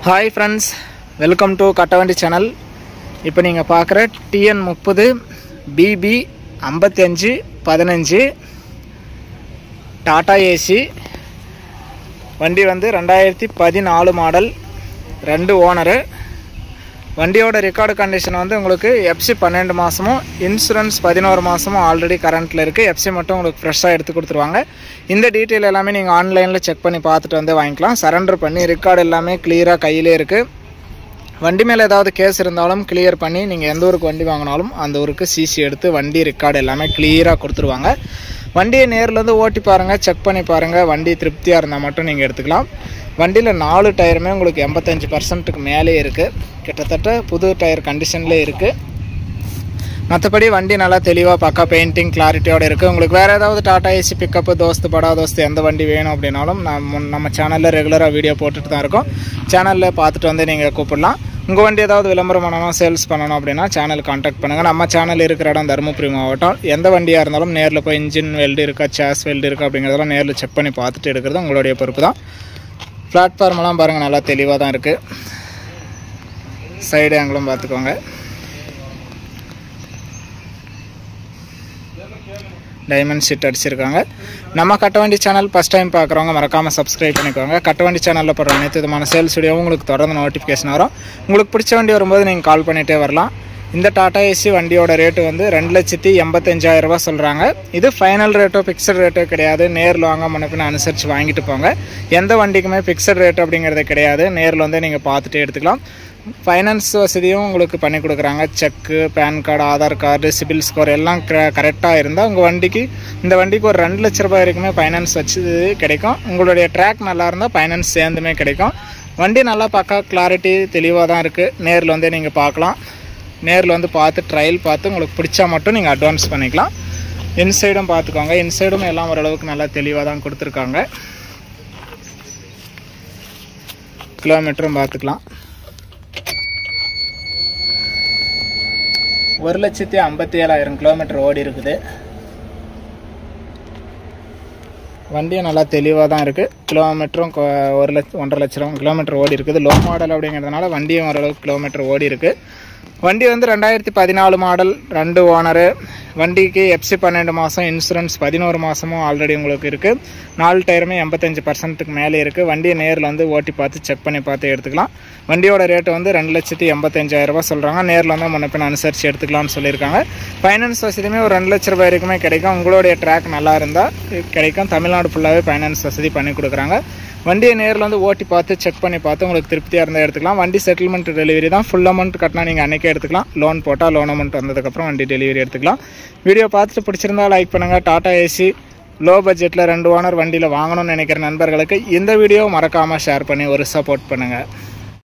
Hi friends, welcome to Kattavandi channel. இப்போ நீங்க பார்க்குற TN30 BB 5515 டாடா ஏசி வண்டி வந்து 2014 மாடல், 2 ஓனர். வண்டியோட ரெக்கார்டு கண்டிஷன் வந்து உங்களுக்கு FC 12 மாசமும் இன்சூரன்ஸ் 11 மாசமும் ஆல்ரெடி கரண்ட்ல இருக்கு. FC மட்டும் உங்களுக்கு ஃப்ரெஷ்ஷா எடுத்து கொடுத்துருவாங்க. இந்த டீடைல் எல்லாமே நீங்க ஆன்லைன்ல செக் பண்ணி பார்த்துட்டு வந்து வாங்கிக்கலாம். சரண்டர் பண்ணி ரெக்கார்டு எல்லாமே கிளியரா கையிலே இருக்கு. வண்டி மேல ஏதாவது கேஸ் இருந்தாலும் கிளியர் பண்ணி நீங்க எந்த ஊருக்கு வண்டி வாங்கினாலும் அந்த ஊருக்கு சிசி எடுத்து வண்டி ரெக்கார்டு எல்லாமே கிளியரா கொடுத்துருவாங்க. வண்டியை நேர்ல இருந்து ஓட்டி பாருங்க, செக் பண்ணி பாருங்க. வண்டி திருப்தியா இருந்தா மட்டும் நீங்க எடுத்துக்கலாம். வண்டியில 4 டயருமே உங்களுக்கு 85% மேலே இருக்கு. கிட்டத்தட்ட புது டயர் கண்டிஷன்ல இருக்கு. மற்றபடி வண்டி நல்லா தெளிவாக பக்கா பெயிண்டிங் கிளாரிட்டியோட இருக்குது. உங்களுக்கு வேறு ஏதாவது டாடா ஏசி பிக்கப்பு தோஸ்து படா தோஸ்து எந்த வண்டி வேணும் அப்படின்னாலும் நம்ம சேனலில் ரெகுலராக வீடியோ போட்டுட்டு தான் இருக்கோம். சேனலில் பார்த்துட்டு வந்து நீங்கள் கூப்பிடலாம். உங்கள் வண்டி ஏதாவது விளம்பரம் பண்ணணும், சேல்ஸ் பண்ணணும் அப்படின்னா சேனல் கான்டாக்ட் பண்ணுங்கள். நம்ம சேனல் இருக்கிற இடம் தருமபுரி மாவட்டம். எந்த வண்டியாக இருந்தாலும் நேரில் போய் இன்ஜின் வெல்டு இருக்கா, சேஸ் வெல்டு இருக்கா அப்படிங்கிறதெல்லாம் நேரில் செக் பண்ணி பார்த்துட்டு எடுக்கிறது உங்களுடைய பொறுப்பு தான். பிளாட்ஃபார்மெல்லாம் பாருங்கள், நல்லா தெளிவாக தான் இருக்குது. சைடு ஆங்கிளும் பார்த்துக்கோங்க. டைமண்ட் ஷீட் அடிச்சிருக்காங்க. நம்ம கட்டவண்டி சேனல் ஃபஸ்ட் டைம் பார்க்குறவங்க மறக்காமல் சப்ஸ்கிரைப் பண்ணிக்கோங்க. கட்டவண்டி சேனலில் போடுற அனைத்து விதமான சேல்ஸ் வீடியோ உங்களுக்கு தொடர்ந்து நோட்டிஃபிகேஷன் வரும். உங்களுக்கு பிடிச்ச வண்டி வரும்போது நீங்கள் கால் பண்ணிகிட்டே வரலாம். இந்த டாடா ஏசி வண்டியோட ரேட்டு வந்து 2,85,000 ரூபா சொல்கிறாங்க. இது ஃபைனல் ரேட்டோ ஃபிக்ஸட் ரேட்டோ கிடையாது. நேரில் வாங்க முன்னப்பின்னு அனுசரித்து வாங்கிட்டு போங்க. எந்த வண்டிக்குமே ஃபிக்ஸட் ரேட் அப்படிங்கிறது கிடையாது. நேரில் வந்து நீங்கள் பார்த்துட்டே எடுத்துக்கலாம். ஃபைனான்ஸ் வசதியும் உங்களுக்கு பண்ணி கொடுக்குறாங்க. Cheque, PAN card, Aadhaar card, CIBIL score எல்லாம் கரெக்டாக இருந்தால் உங்கள் வண்டிக்கு இந்த வண்டிக்கு ஒரு 2 லட்ச ரூபாய் வரைக்குமே ஃபைனான்ஸ் வச்சு கிடைக்கும். உங்களுடைய ட்ராக் நல்லா இருந்தால் ஃபைனான்ஸ் சேர்ந்துமே கிடைக்கும். வண்டி நல்லா பக்கா கிளாரிட்டி தெளிவாக தான் இருக்குது. நேரில் வந்து நீங்கள் பார்க்கலாம். நேரில் வந்து பார்த்து ட்ரையல் பார்த்து உங்களுக்கு பிடிச்சா மட்டும் நீங்கள் அட்வான்ஸ் பண்ணிக்கலாம். இன்சைடும் பார்த்துக்கோங்க. இன்சைடும் எல்லாம் ஓரளவுக்கு நல்லா தெளிவாக தான் கொடுத்துருக்காங்க. கிலோமீட்டரும் பார்த்துக்கலாம். 1,57,000 கிலோமீட்டர் ஓடி இருக்குது. வண்டியும் நல்லா தெளிவாக தான் இருக்குது. கிலோமீட்டரும் 1,00,000 1,50,000 கிலோமீட்டர் ஓடி இருக்குது. லோ மாடல் அப்படிங்கிறதுனால வண்டியும் ஓரளவுக்கு கிலோமீட்டர் ஓடி இருக்குது. வண்டி வந்து 2014 மாடல், 2 ஓனரு. வண்டிக்கு FC 12 மாதம், இன்சூரன்ஸ் 11 மாதமும் ஆல்ரெடி உங்களுக்கு இருக்குது. 4 டயருமே 85% மேலே இருக்குது. வண்டியை நேரில் வந்து ஓட்டி பார்த்து செக் பண்ணி பார்த்து எடுத்துக்கலாம். வண்டியோட ரேட்டு வந்து 2,85,000 ரூபா சொல்கிறாங்க. நேரில் வந்து முன்னப்பின் அனுசரித்து எடுத்துக்கலாம்னு சொல்லியிருக்காங்க. ஃபைனான்ஸ் வசதியுமே ஒரு 2 லட்ச ரூபாய் வரைக்குமே கிடைக்கும். உங்களுடைய ட்ராக் நல்லா இருந்தால் கிடைக்கும். தமிழ்நாடு ஃபுல்லாகவே ஃபைனான்ஸ் வசதி பண்ணி கொடுக்குறாங்க. வண்டியை நேரில் வந்து ஓட்டி பார்த்து செக் பண்ணி பார்த்து உங்களுக்கு திருப்தியாக இருந்தால் எடுத்துக்கலாம். வண்டி செட்டில்மெண்ட் டெலிவரி தான். ஃபுல் அமௌண்ட் கட்டினா நீங்கள் அன்றைக்கே எடுத்துக்கலாம். லோன் போட்டால் லோன் அமௌண்ட் வந்ததுக்கப்புறம் வண்டி டெலிவரி எடுத்துக்கலாம். வீடியோ பார்த்துட்டு பிடிச்சிருந்தா லைக் பண்ணுங்கள். டாடா ஏசி லோ பட்ஜெட்டில் 2 ஓனர் வண்டியில் வாங்கணும்னு நினைக்கிற நண்பர்களுக்கு இந்த வீடியோ மறக்காமல் ஷேர் பண்ணி ஒரு சப்போர்ட் பண்ணுங்கள்.